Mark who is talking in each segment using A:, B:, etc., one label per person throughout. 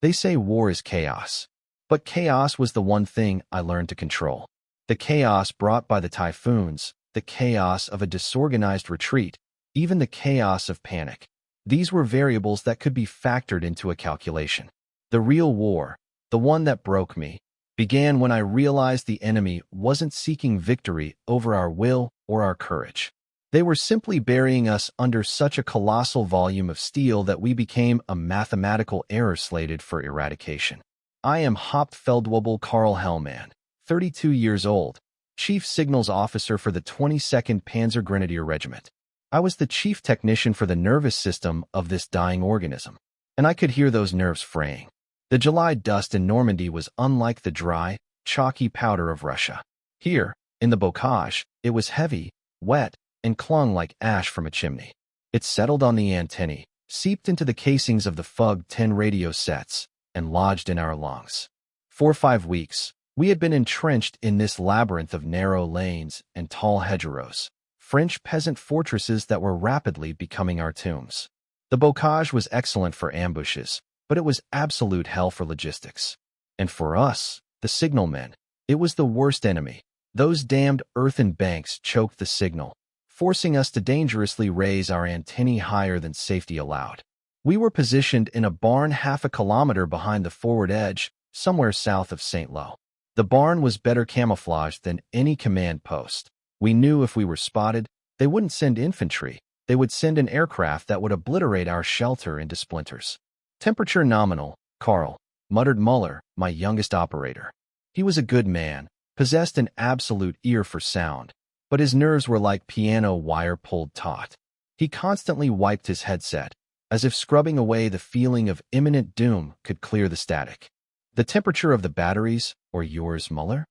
A: They say war is chaos. But chaos was the one thing I learned to control. The chaos brought by the typhoons, the chaos of a disorganized retreat, even the chaos of panic. These were variables that could be factored into a calculation. The real war, the one that broke me, began when I realized the enemy wasn't seeking victory over our will or our courage. They were simply burying us under such a colossal volume of steel that we became a mathematical error slated for eradication. I am Hauptfeldwebel Karl Hellman, 32 years old, Chief Signals Officer for the 22nd Panzer Grenadier Regiment. I was the chief technician for the nervous system of this dying organism, and I could hear those nerves fraying. The July dust in Normandy was unlike the dry, chalky powder of Russia. Here, in the bocage, it was heavy, wet, and clung like ash from a chimney. It settled on the antennae, seeped into the casings of the FUG-10 radio sets, and lodged in our lungs. For 5 weeks, we had been entrenched in this labyrinth of narrow lanes and tall hedgerows, French peasant fortresses that were rapidly becoming our tombs. The bocage was excellent for ambushes, but it was absolute hell for logistics. And for us, the signalmen, it was the worst enemy. Those damned earthen banks choked the signal, forcing us to dangerously raise our antennae higher than safety allowed. We were positioned in a barn half a kilometer behind the forward edge, somewhere south of St. Lo. The barn was better camouflaged than any command post. We knew if we were spotted, they wouldn't send infantry. They would send an aircraft that would obliterate our shelter into splinters. Temperature nominal, Carl, muttered Muller, my youngest operator. He was a good man, possessed an absolute ear for sound, but his nerves were like piano wire pulled taut. He constantly wiped his headset, as if scrubbing away the feeling of imminent doom could clear the static. The temperature of the batteries, or yours, Muller?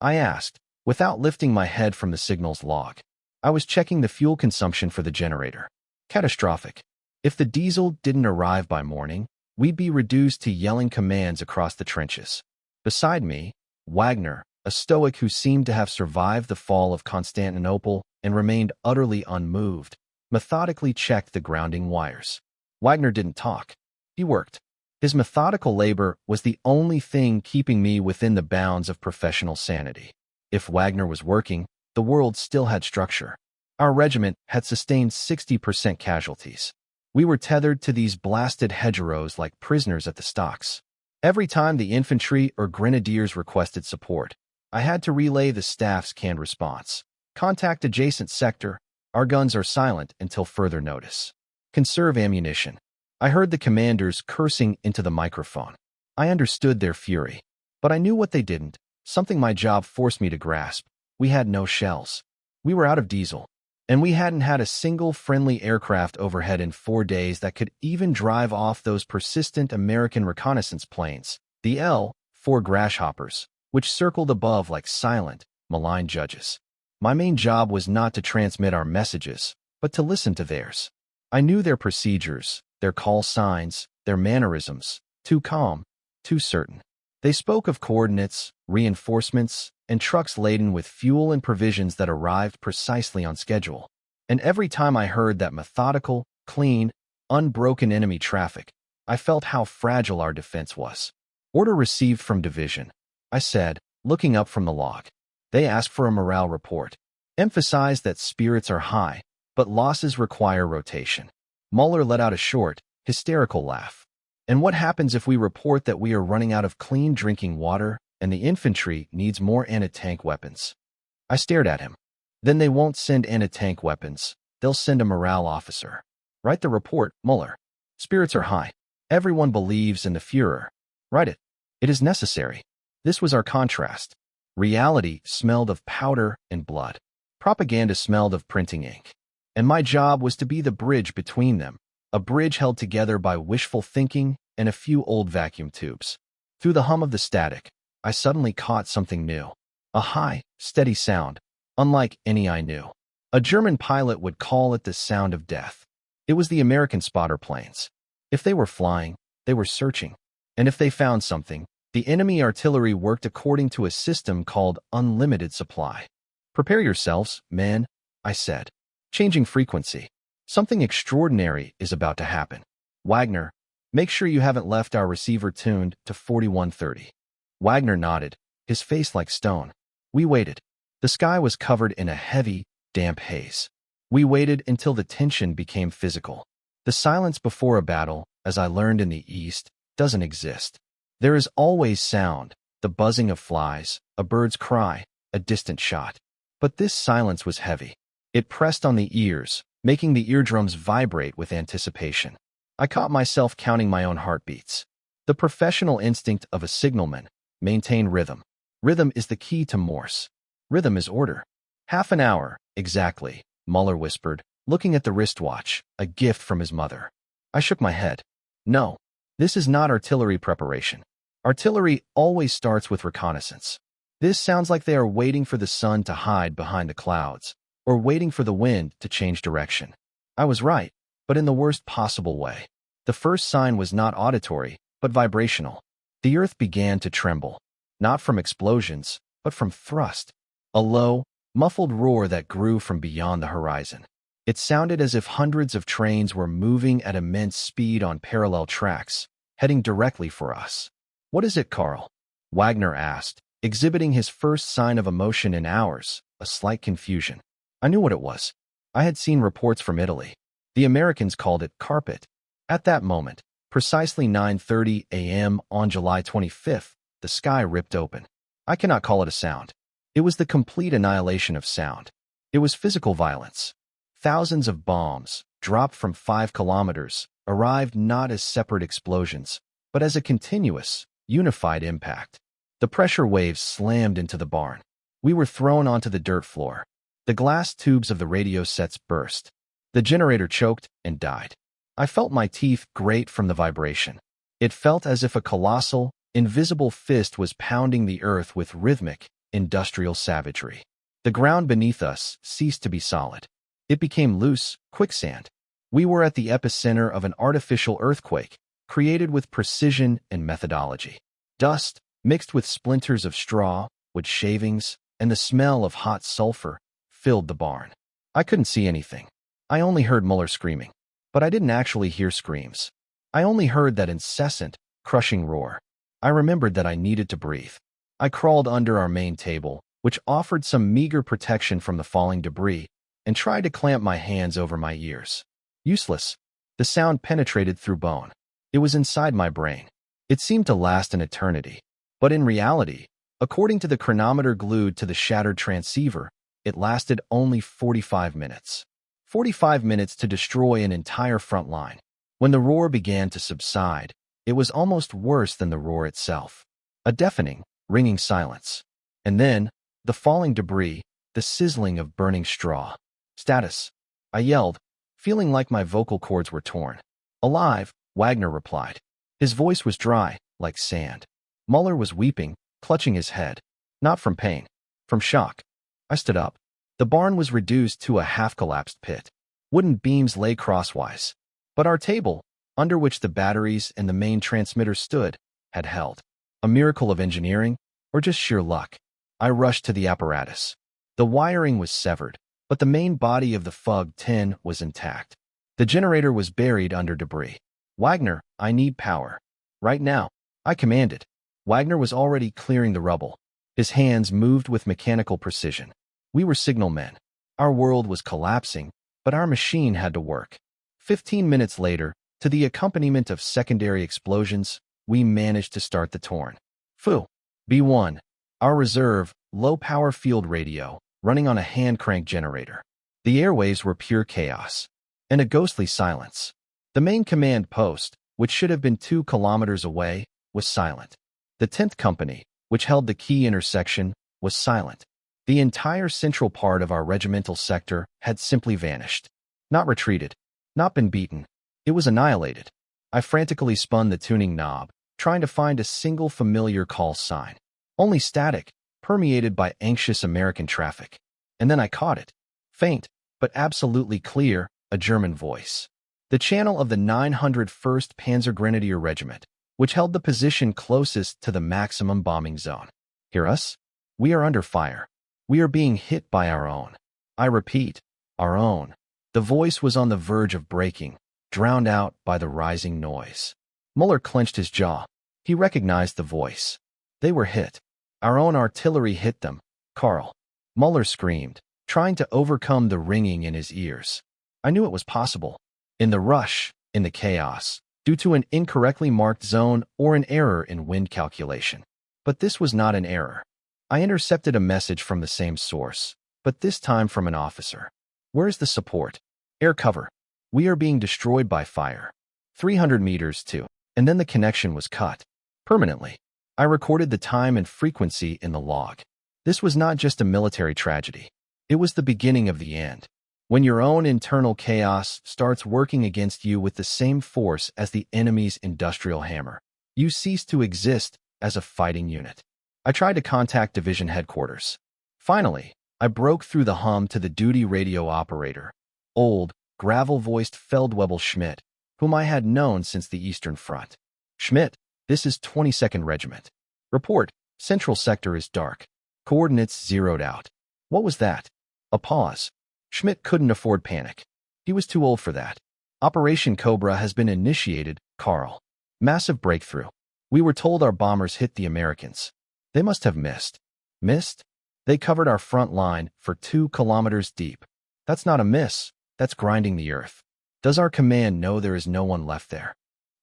A: I asked, without lifting my head from the signals log. I was checking the fuel consumption for the generator. Catastrophic. If the diesel didn't arrive by morning, we'd be reduced to yelling commands across the trenches. Beside me, Wagner, a stoic who seemed to have survived the fall of Constantinople and remained utterly unmoved, methodically checked the grounding wires. Wagner didn't talk. He worked. His methodical labor was the only thing keeping me within the bounds of professional sanity. If Wagner was working, the world still had structure. Our regiment had sustained 60% casualties. We were tethered to these blasted hedgerows like prisoners at the stocks. Every time the infantry or grenadiers requested support, I had to relay the staff's canned response. Contact adjacent sector. Our guns are silent until further notice. Conserve ammunition. I heard the commanders cursing into the microphone. I understood their fury. But I knew what they didn't, something my job forced me to grasp. We had no shells. We were out of diesel. And we hadn't had a single friendly aircraft overhead in 4 days that could even drive off those persistent American reconnaissance planes, the L-4 Grasshoppers, which circled above like silent, malign judges. My main job was not to transmit our messages, but to listen to theirs. I knew their procedures, their call signs, their mannerisms, too calm, too certain. They spoke of coordinates, reinforcements, and trucks laden with fuel and provisions that arrived precisely on schedule. And every time I heard that methodical, clean, unbroken enemy traffic, I felt how fragile our defense was. Order received from division, I said, looking up from the log. They asked for a morale report. Emphasized that spirits are high, but losses require rotation. Muller let out a short, hysterical laugh. And what happens if we report that we are running out of clean drinking water and the infantry needs more anti-tank weapons? I stared at him. Then they won't send anti-tank weapons. They'll send a morale officer. Write the report, Muller. Spirits are high. Everyone believes in the Führer. Write it. It is necessary. This was our contrast. Reality smelled of powder and blood. Propaganda smelled of printing ink. And my job was to be the bridge between them, a bridge held together by wishful thinking and a few old vacuum tubes. Through the hum of the static, I suddenly caught something new. A high, steady sound, unlike any I knew. A German pilot would call it the sound of death. It was the American spotter planes. If they were flying, they were searching. And if they found something, the enemy artillery worked according to a system called unlimited supply. Prepare yourselves, men, I said. Changing frequency. Something extraordinary is about to happen. Wagner, Make sure you haven't left our receiver tuned to 4130. Wagner nodded, his face like stone. We waited. The sky was covered in a heavy, damp haze. We waited until the tension became physical. The silence before a battle, as I learned in the East, doesn't exist. There is always sound, the buzzing of flies, a bird's cry, a distant shot. But this silence was heavy. It pressed on the ears, making the eardrums vibrate with anticipation. I caught myself counting my own heartbeats. The professional instinct of a signalman: maintain rhythm. Rhythm is the key to Morse. Rhythm is order. Half an hour, exactly, Muller whispered, looking at the wristwatch, a gift from his mother. I shook my head. No, this is not artillery preparation. Artillery always starts with reconnaissance. This sounds like they are waiting for the sun to hide behind the clouds, or waiting for the wind to change direction. I was right, but in the worst possible way. The first sign was not auditory, but vibrational. The earth began to tremble, not from explosions, but from thrust. A low, muffled roar that grew from beyond the horizon. It sounded as if hundreds of trains were moving at immense speed on parallel tracks, heading directly for us. What is it, Carl? Wagner asked, exhibiting his first sign of emotion in hours, a slight confusion. I knew what it was. I had seen reports from Italy. The Americans called it carpet. At that moment, precisely 9:30 a.m. on July 25th, the sky ripped open. I cannot call it a sound. It was the complete annihilation of sound. It was physical violence. Thousands of bombs, dropped from 5 kilometers, arrived not as separate explosions, but as a continuous, unified impact. The pressure waves slammed into the barn. We were thrown onto the dirt floor. The glass tubes of the radio sets burst. The generator choked and died. I felt my teeth grate from the vibration. It felt as if a colossal, invisible fist was pounding the earth with rhythmic, industrial savagery. The ground beneath us ceased to be solid. It became loose, quicksand. We were at the epicenter of an artificial earthquake, created with precision and methodology. Dust, mixed with splinters of straw, wood shavings, and the smell of hot sulfur, filled the barn. I couldn't see anything. I only heard Muller screaming. But I didn't actually hear screams. I only heard that incessant, crushing roar. I remembered that I needed to breathe. I crawled under our main table, which offered some meager protection from the falling debris, and tried to clamp my hands over my ears. Useless. The sound penetrated through bone. It was inside my brain. It seemed to last an eternity. But in reality, according to the chronometer glued to the shattered transceiver, it lasted only 45 minutes. 45 minutes to destroy an entire front line. When the roar began to subside, it was almost worse than the roar itself. A deafening, ringing silence. And then, the falling debris, the sizzling of burning straw. Status. I yelled, feeling like my vocal cords were torn. Alive, Wagner replied. His voice was dry, like sand. Muller was weeping, clutching his head. Not from pain. From shock. I stood up. The barn was reduced to a half-collapsed pit. Wooden beams lay crosswise. But our table, under which the batteries and the main transmitter stood, had held. A miracle of engineering, or just sheer luck? I rushed to the apparatus. The wiring was severed, but the main body of the FUG-10 was intact. The generator was buried under debris. Wagner, I need power. Right now, I commanded. Wagner was already clearing the rubble. His hands moved with mechanical precision. We were signalmen. Our world was collapsing, but our machine had to work. 15 minutes later, to the accompaniment of secondary explosions, we managed to start the Torn. Fu. B1. Our reserve, low-power field radio, running on a hand-crank generator. The airwaves were pure chaos. And a ghostly silence. The main command post, which should have been 2 kilometers away, was silent. The 10th Company, which held the key intersection, was silent. The entire central part of our regimental sector had simply vanished. Not retreated. Not been beaten. It was annihilated. I frantically spun the tuning knob, trying to find a single familiar call sign. Only static, permeated by anxious American traffic. And then I caught it. Faint, but absolutely clear, a German voice. The channel of the 901st Panzergrenadier Regiment, which held the position closest to the maximum bombing zone. Hear us? We are under fire. We are being hit by our own. I repeat, our own. The voice was on the verge of breaking, drowned out by the rising noise. Muller clenched his jaw. He recognized the voice. They were hit. Our own artillery hit them, Carl. Muller screamed, trying to overcome the ringing in his ears. I knew it was possible. In the rush, in the chaos, due to an incorrectly marked zone or an error in wind calculation. But this was not an error. I intercepted a message from the same source, but this time from an officer. Where's the support? Air cover. We are being destroyed by fire. 300 meters too. And then the connection was cut. Permanently. I recorded the time and frequency in the log. This was not just a military tragedy. It was the beginning of the end. When your own internal chaos starts working against you with the same force as the enemy's industrial hammer, you cease to exist as a fighting unit. I tried to contact division headquarters. Finally, I broke through the hum to the duty radio operator, old, gravel-voiced Feldwebel Schmidt, whom I had known since the Eastern Front. Schmidt, this is 22nd Regiment. Report, Central Sector is dark. Coordinates zeroed out. What was that? A pause. Schmidt couldn't afford panic. He was too old for that. Operation Cobra has been initiated, Carl. Massive breakthrough. We were told our bombers hit the Americans. They must have missed. Missed? They covered our front line for 2 kilometers deep. That's not a miss. That's grinding the earth. Does our command know there is no one left there?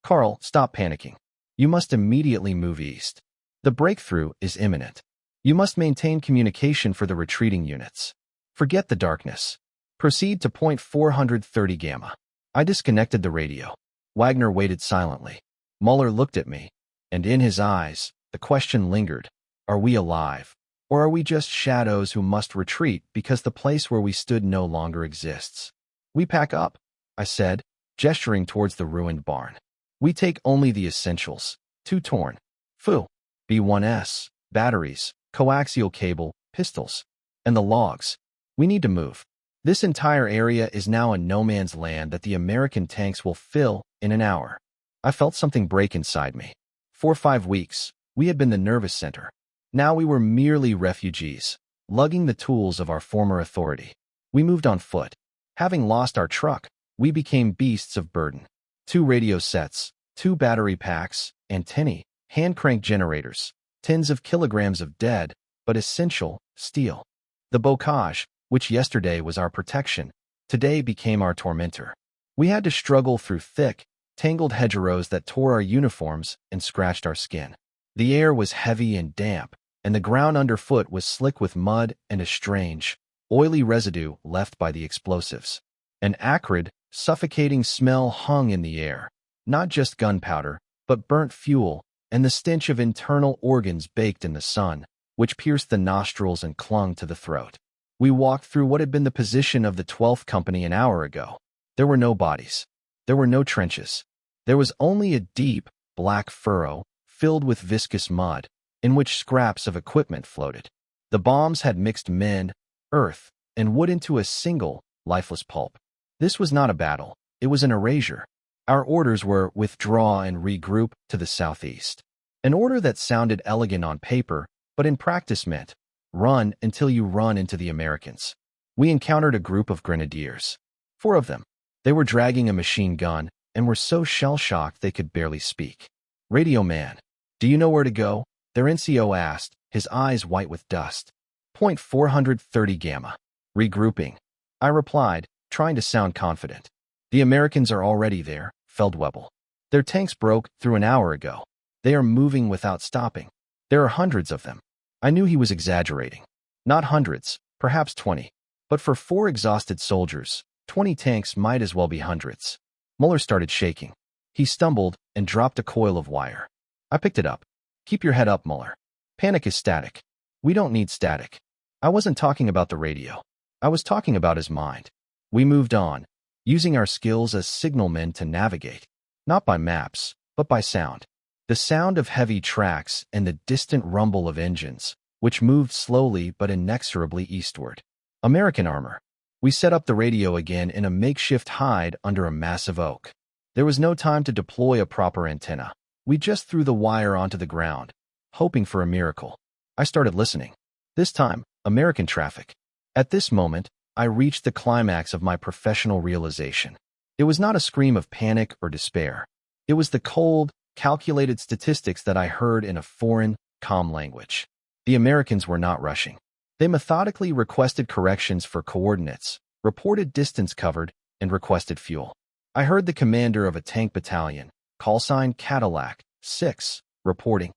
A: Carl, stop panicking. You must immediately move east. The breakthrough is imminent. You must maintain communication for the retreating units. Forget the darkness. Proceed to point 430 gamma. I disconnected the radio. Wagner waited silently. Muller looked at me, and in his eyes, the question lingered. Are we alive? Or are we just shadows who must retreat because the place where we stood no longer exists? We pack up, I said, gesturing towards the ruined barn. We take only the essentials. 2 torn. Fu. B1S, batteries, coaxial cable, pistols, and the logs. We need to move. This entire area is now a no-man's land that the American tanks will fill in an hour. I felt something break inside me. For 5 weeks, we had been the nervous center. Now we were merely refugees, lugging the tools of our former authority. We moved on foot. Having lost our truck, we became beasts of burden. 2 radio sets, 2 battery packs, antennae, hand-crank generators, tens of kilograms of dead, but essential, steel. The bocage, which yesterday was our protection, today became our tormentor. We had to struggle through thick, tangled hedgerows that tore our uniforms and scratched our skin. The air was heavy and damp, and the ground underfoot was slick with mud and a strange, oily residue left by the explosives. An acrid, suffocating smell hung in the air, not just gunpowder, but burnt fuel, and the stench of internal organs baked in the sun, which pierced the nostrils and clung to the throat. We walked through what had been the position of the 12th Company an hour ago. There were no bodies. There were no trenches. There was only a deep, black furrow, filled with viscous mud, in which scraps of equipment floated. The bombs had mixed men, earth, and wood into a single, lifeless pulp. This was not a battle. It was an erasure. Our orders were withdraw and regroup to the southeast. An order that sounded elegant on paper, but in practice meant, run until you run into the Americans. We encountered a group of grenadiers. 4 of them. They were dragging a machine gun and were so shell-shocked they could barely speak. Radio man, do you know where to go? Their NCO asked, his eyes white with dust. Point 430 gamma. Regrouping. I replied, trying to sound confident. The Americans are already there, Feldwebel. Their tanks broke through an hour ago. They are moving without stopping. There are hundreds of them. I knew he was exaggerating. Not hundreds, perhaps 20. But for 4 exhausted soldiers, 20 tanks might as well be hundreds. Muller started shaking. He stumbled and dropped a coil of wire. I picked it up. Keep your head up, Muller. Panic is static. We don't need static. I wasn't talking about the radio. I was talking about his mind. We moved on, using our skills as signalmen to navigate, not by maps, but by sound. The sound of heavy tracks and the distant rumble of engines, which moved slowly but inexorably eastward. American armor. We set up the radio again in a makeshift hide under a massive oak. There was no time to deploy a proper antenna. We just threw the wire onto the ground, hoping for a miracle. I started listening. This time, American traffic. At this moment, I reached the climax of my professional realization. It was not a scream of panic or despair. It was the cold, calculated statistics that I heard in a foreign, calm language. The Americans were not rushing. They methodically requested corrections for coordinates, reported distance covered, and requested fuel. I heard the commander of a tank battalion, callsign Cadillac, 6, reporting.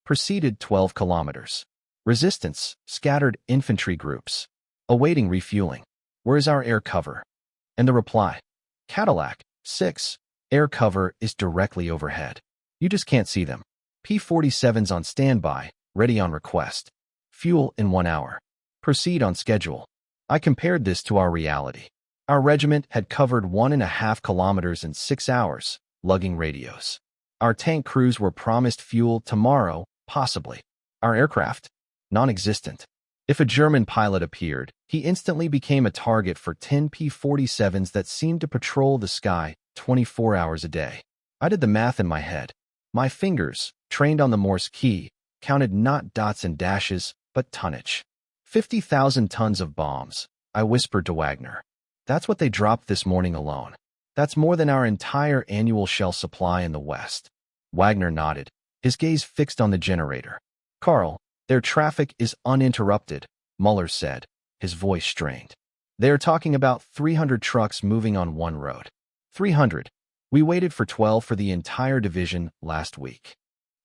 A: Proceeded 12 kilometers. Resistance, scattered infantry groups. Awaiting refueling. Where is our air cover? And the reply, Cadillac, 6, air cover is directly overhead. You just can't see them. P-47s on standby, ready on request. Fuel in 1 hour. Proceed on schedule. I compared this to our reality. Our regiment had covered 1.5 kilometers in 6 hours, lugging radios. Our tank crews were promised fuel tomorrow, possibly. Our aircraft? Non-existent. If a German pilot appeared, he instantly became a target for 10 P-47s that seemed to patrol the sky 24 hours a day. I did the math in my head. My fingers, trained on the Morse key, counted not dots and dashes, but tonnage. 50,000 tons of bombs, I whispered to Wagner. That's what they dropped this morning alone. That's more than our entire annual shell supply in the West. Wagner nodded, his gaze fixed on the generator. Carl, their traffic is uninterrupted, Muller said, his voice strained. They are talking about 300 trucks moving on one road. 300. We waited for 12 for the entire division last week.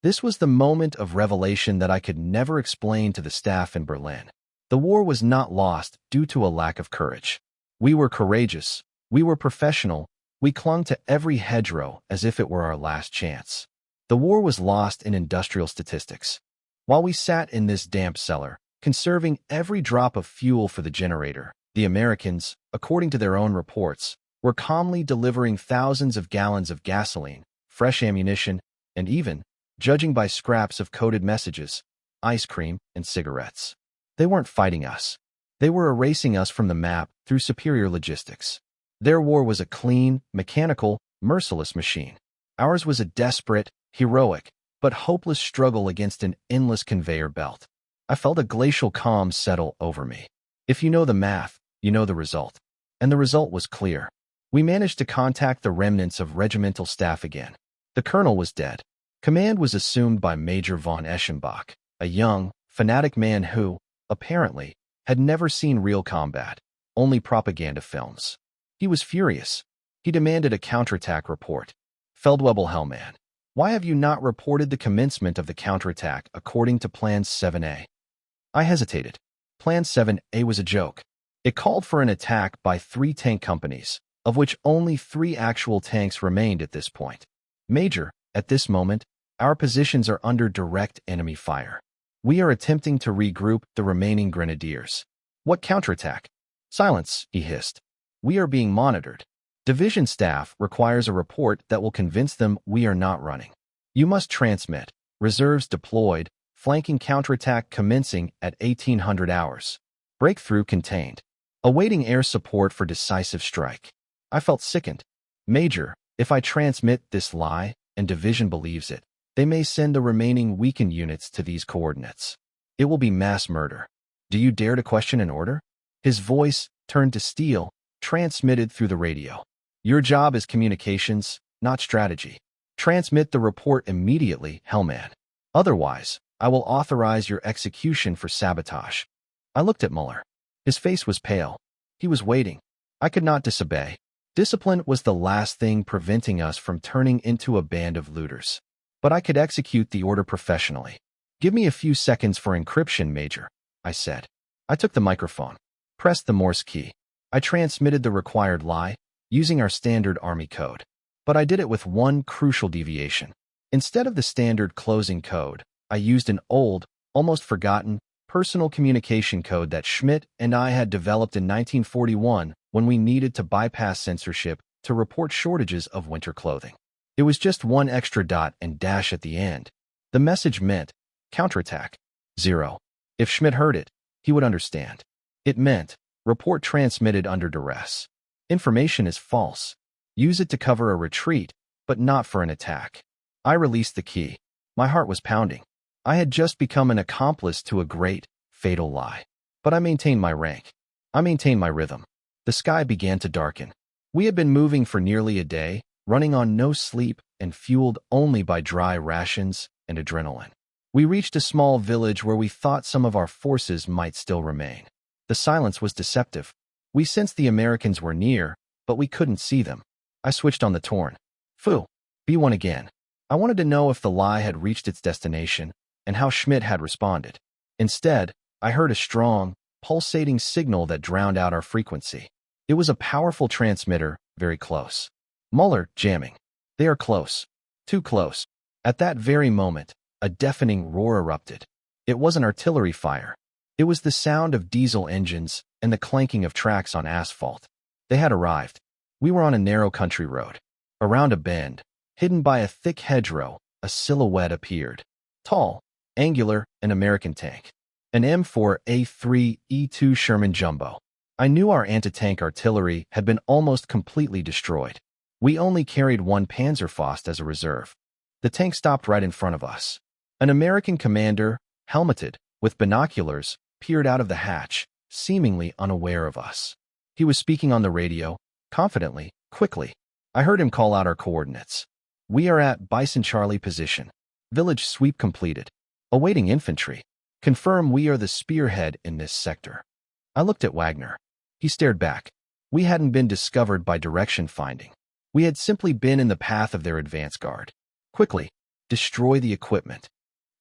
A: This was the moment of revelation that I could never explain to the staff in Berlin. The war was not lost due to a lack of courage. We were courageous. We were professional. We clung to every hedgerow as if it were our last chance. The war was lost in industrial statistics. While we sat in this damp cellar, conserving every drop of fuel for the generator, the Americans, according to their own reports, were calmly delivering thousands of gallons of gasoline, fresh ammunition, and even, judging by scraps of coded messages, ice cream and cigarettes. They weren't fighting us. They were erasing us from the map through superior logistics. Their war was a clean, mechanical, merciless machine. Ours was a desperate, heroic, but hopeless struggle against an endless conveyor belt. I felt a glacial calm settle over me. If you know the math, you know the result. And the result was clear. We managed to contact the remnants of regimental staff again. The colonel was dead. Command was assumed by Major von Eschenbach, a young, fanatic man who, apparently, had never seen real combat, only propaganda films. He was furious. He demanded a counterattack report. Feldwebel Hellman, why have you not reported the commencement of the counterattack according to Plan 7A? I hesitated. Plan 7A was a joke. It called for an attack by 3 tank companies, of which only 3 actual tanks remained at this point. Major, at this moment, our positions are under direct enemy fire. We are attempting to regroup the remaining grenadiers. What counterattack? Silence, he hissed. We are being monitored. Division staff requires a report that will convince them we are not running. You must transmit. Reserves deployed, flanking counterattack commencing at 1800 hours. Breakthrough contained. Awaiting air support for decisive strike. I felt sickened. Major, if I transmit this lie, and division believes it, they may send the remaining weakened units to these coordinates. It will be mass murder. Do you dare to question an order? His voice, turned to steel, transmitted through the radio. Your job is communications, not strategy. Transmit the report immediately, Hellman. Otherwise, I will authorize your execution for sabotage. I looked at Muller. His face was pale. He was waiting. I could not disobey. Discipline was the last thing preventing us from turning into a band of looters. But I could execute the order professionally. Give me a few seconds for encryption, Major, I said. I took the microphone, pressed the Morse key. I transmitted the required lie, using our standard Army code. But I did it with one crucial deviation. Instead of the standard closing code, I used an old, almost forgotten, personal communication code that Schmidt and I had developed in 1941 when we needed to bypass censorship to report shortages of winter clothing. It was just one extra dot and dash at the end. The message meant, counterattack, 0. If Schmidt heard it, he would understand. It meant, report transmitted under duress. Information is false. Use it to cover a retreat, but not for an attack. I released the key. My heart was pounding. I had just become an accomplice to a great, fatal lie. But I maintained my rank. I maintained my rhythm. The sky began to darken. We had been moving for nearly a day, running on no sleep and fueled only by dry rations and adrenaline. We reached a small village where we thought some of our forces might still remain. The silence was deceptive. We sensed the Americans were near, but we couldn't see them. I switched on the torn. Phew. B1 again. I wanted to know if the lie had reached its destination and how Schmidt had responded. Instead, I heard a strong, pulsating signal that drowned out our frequency. It was a powerful transmitter, very close. Muller, jamming. They are close. Too close. At that very moment, a deafening roar erupted. It wasn't artillery fire. It was the sound of diesel engines and the clanking of tracks on asphalt. They had arrived. We were on a narrow country road. Around a bend, hidden by a thick hedgerow, a silhouette appeared. Tall, angular, an American tank. An M4A3E2 Sherman Jumbo. I knew our anti-tank artillery had been almost completely destroyed. We only carried one Panzerfaust as a reserve. The tank stopped right in front of us. An American commander, helmeted, with binoculars, peered out of the hatch, seemingly unaware of us. He was speaking on the radio, confidently, quickly. I heard him call out our coordinates. We are at Bison Charlie position. Village sweep completed. Awaiting infantry. Confirm we are the spearhead in this sector. I looked at Wagner. He stared back. We hadn't been discovered by direction finding. We had simply been in the path of their advance guard. Quickly, destroy the equipment.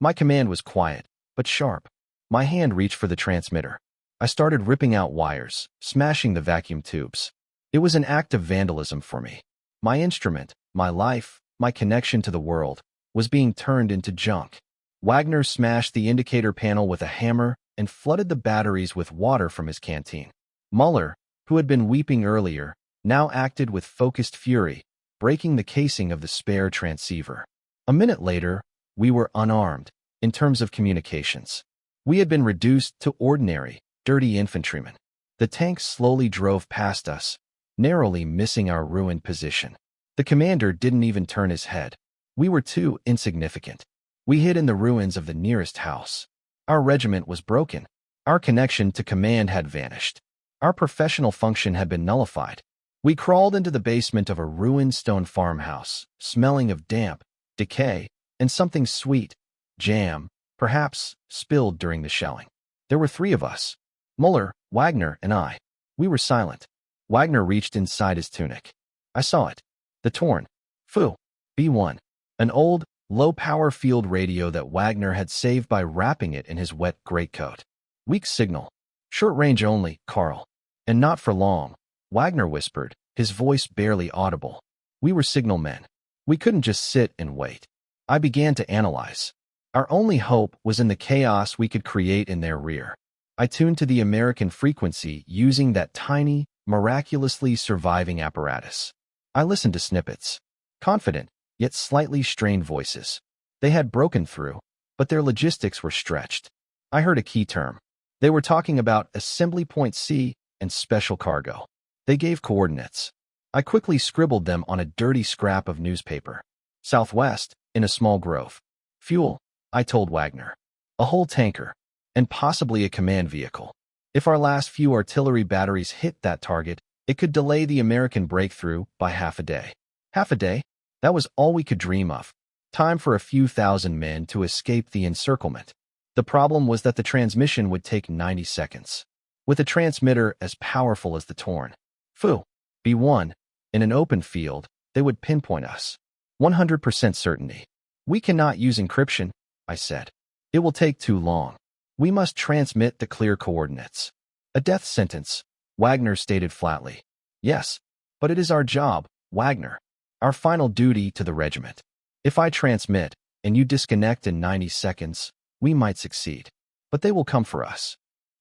A: My command was quiet, but sharp. My hand reached for the transmitter. I started ripping out wires, smashing the vacuum tubes. It was an act of vandalism for me. My instrument, my life, my connection to the world, was being turned into junk. Wagner smashed the indicator panel with a hammer and flooded the batteries with water from his canteen. Muller, who had been weeping earlier, now acted with focused fury, breaking the casing of the spare transceiver. A minute later, we were unarmed, in terms of communications. We had been reduced to ordinary, dirty infantrymen. The tank slowly drove past us, narrowly missing our ruined position. The commander didn't even turn his head. We were too insignificant. We hid in the ruins of the nearest house. Our regiment was broken. Our connection to command had vanished. Our professional function had been nullified. We crawled into the basement of a ruined stone farmhouse, smelling of damp, decay, and something sweet, jam, perhaps, spilled during the shelling. There were 3 of us. Muller, Wagner, and I. We were silent. Wagner reached inside his tunic. I saw it. The torn. Phew. B1. An old, low-power field radio that Wagner had saved by wrapping it in his wet greatcoat. Weak signal. Short range only, Carl. And not for long, Wagner whispered, his voice barely audible. We were signalmen. We couldn't just sit and wait. I began to analyze. Our only hope was in the chaos we could create in their rear. I tuned to the American frequency using that tiny, miraculously surviving apparatus. I listened to snippets. Confident, yet slightly strained voices. They had broken through, but their logistics were stretched. I heard a key term. They were talking about Assembly Point C and special cargo. They gave coordinates. I quickly scribbled them on a dirty scrap of newspaper. Southwest, in a small grove. Fuel, I told Wagner. A whole tanker, and possibly a command vehicle. If our last few artillery batteries hit that target, it could delay the American breakthrough by half a day. Half a day? That was all we could dream of. Time for a few thousand men to escape the encirclement. The problem was that the transmission would take 90 seconds. With a transmitter as powerful as the Torn. Phew. B1. In an open field, they would pinpoint us. 100% certainty. We cannot use encryption, I said. It will take too long. We must transmit the clear coordinates. A death sentence, Wagner stated flatly. Yes, but it is our job, Wagner. Our final duty to the regiment. If I transmit, and you disconnect in 90 seconds, we might succeed. But they will come for us.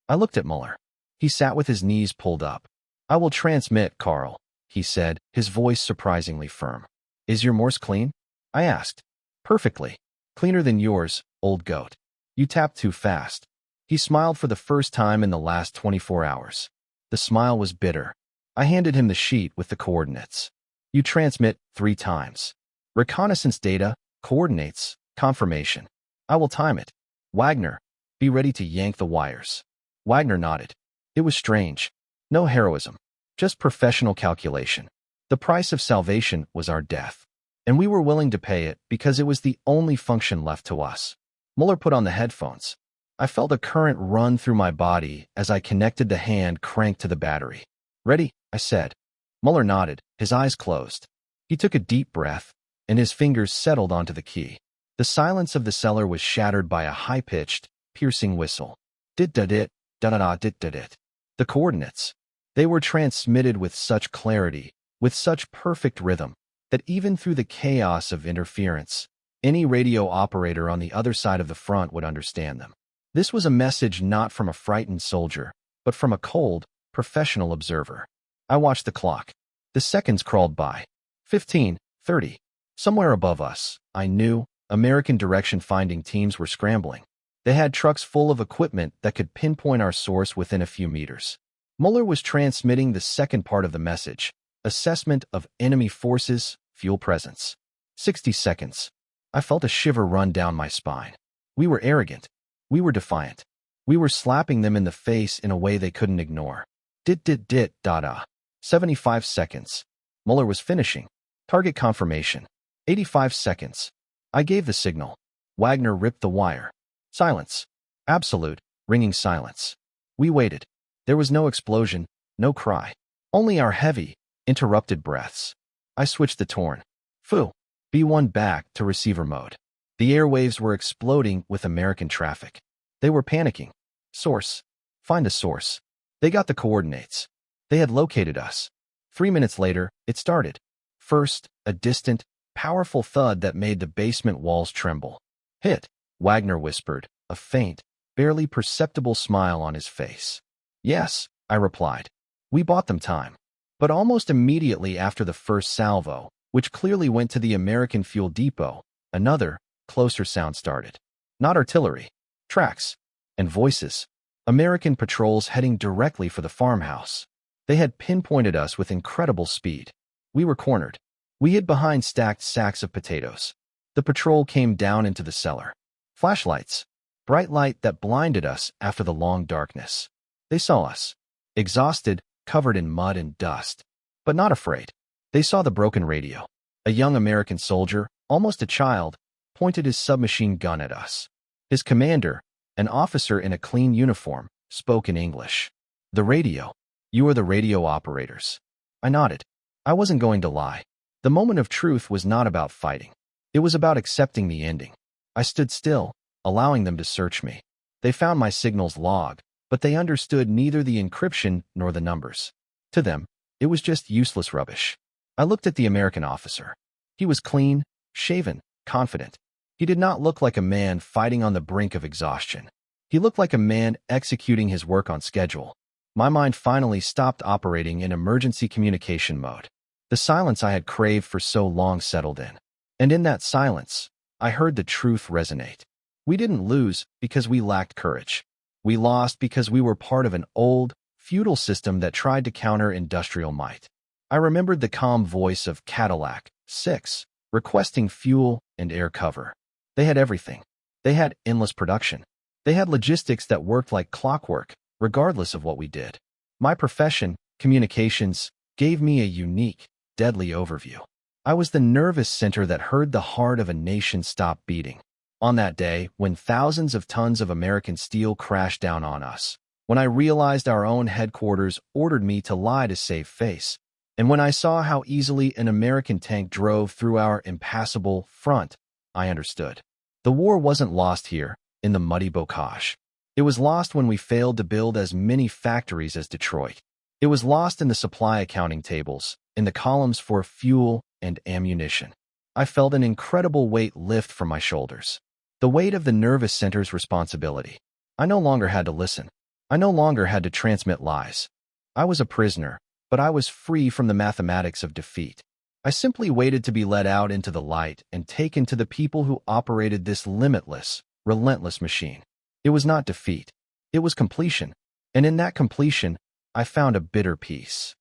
A: I looked at Muller. He sat with his knees pulled up. I will transmit, Carl, he said, his voice surprisingly firm. Is your Morse clean? I asked. Perfectly. Cleaner than yours, old goat. You tapped too fast. He smiled for the first time in the last 24 hours. The smile was bitter. I handed him the sheet with the coordinates. You transmit 3 times. Reconnaissance data, coordinates, confirmation. I will time it. Wagner, be ready to yank the wires. Wagner nodded. It was strange. No heroism. Just professional calculation. The price of salvation was our death, and we were willing to pay it because it was the only function left to us. Muller put on the headphones. I felt a current run through my body as I connected the hand cranked to the battery. "Ready?" I said. Muller nodded, his eyes closed. He took a deep breath, and his fingers settled onto the key. The silence of the cellar was shattered by a high-pitched, piercing whistle. Dit-da-dit, da-da-da, dit-da-dit. The coordinates. They were transmitted with such clarity, with such perfect rhythm, that even through the chaos of interference, any radio operator on the other side of the front would understand them. This was a message not from a frightened soldier, but from a cold, professional observer. I watched the clock. The seconds crawled by. 15, 30. Somewhere above us, I knew, American direction-finding teams were scrambling. They had trucks full of equipment that could pinpoint our source within a few meters. Muller was transmitting the second part of the message, assessment of enemy forces, fuel presence. 60 seconds. I felt a shiver run down my spine. We were arrogant. We were defiant. We were slapping them in the face in a way they couldn't ignore. Dit-dit-dit, da-da. 75 seconds. Muller was finishing. Target confirmation. 85 seconds. I gave the signal. Wagner ripped the wire. Silence. Absolute, ringing silence. We waited. There was no explosion, no cry. Only our heavy, interrupted breaths. I switched the torn. Foo. B1 back to receiver mode. The airwaves were exploding with American traffic. They were panicking. Source. Find a source. They got the coordinates. They had located us. 3 minutes later, it started. First, a distant, powerful thud that made the basement walls tremble. Hit, Wagner whispered, a faint, barely perceptible smile on his face. Yes, I replied. We bought them time. But almost immediately after the first salvo, which clearly went to the American fuel depot, another, closer sound started. Not artillery. Tracks. And voices. American patrols heading directly for the farmhouse. They had pinpointed us with incredible speed. We were cornered. We hid behind stacked sacks of potatoes. The patrol came down into the cellar. Flashlights. Bright light that blinded us after the long darkness. They saw us. Exhausted, covered in mud and dust. But not afraid. They saw the broken radio. A young American soldier, almost a child, pointed his submachine gun at us. His commander, an officer in a clean uniform, spoke in English. The radio. You are the radio operators. I nodded. I wasn't going to lie. The moment of truth was not about fighting. It was about accepting the ending. I stood still, allowing them to search me. They found my signals log, but they understood neither the encryption nor the numbers. To them, it was just useless rubbish. I looked at the American officer. He was clean, shaven, confident. He did not look like a man fighting on the brink of exhaustion. He looked like a man executing his work on schedule. My mind finally stopped operating in emergency communication mode. The silence I had craved for so long settled in. And in that silence, I heard the truth resonate. We didn't lose because we lacked courage. We lost because we were part of an old, feudal system that tried to counter industrial might. I remembered the calm voice of Cadillac 6, requesting fuel and air cover. They had everything. They had endless production. They had logistics that worked like clockwork, regardless of what we did. My profession, communications, gave me a unique, deadly overview. I was the nervous center that heard the heart of a nation stop beating. On that day, when thousands of tons of American steel crashed down on us, when I realized our own headquarters ordered me to lie to save face, and when I saw how easily an American tank drove through our impassable front, I understood. The war wasn't lost here, in the muddy bocage. It was lost when we failed to build as many factories as Detroit. It was lost in the supply accounting tables, in the columns for fuel and ammunition. I felt an incredible weight lift from my shoulders. The weight of the nervous center's responsibility. I no longer had to listen. I no longer had to transmit lies. I was a prisoner, but I was free from the mathematics of defeat. I simply waited to be let out into the light and taken to the people who operated this limitless, relentless machine. It was not defeat. It was completion. And in that completion, I found a bitter peace.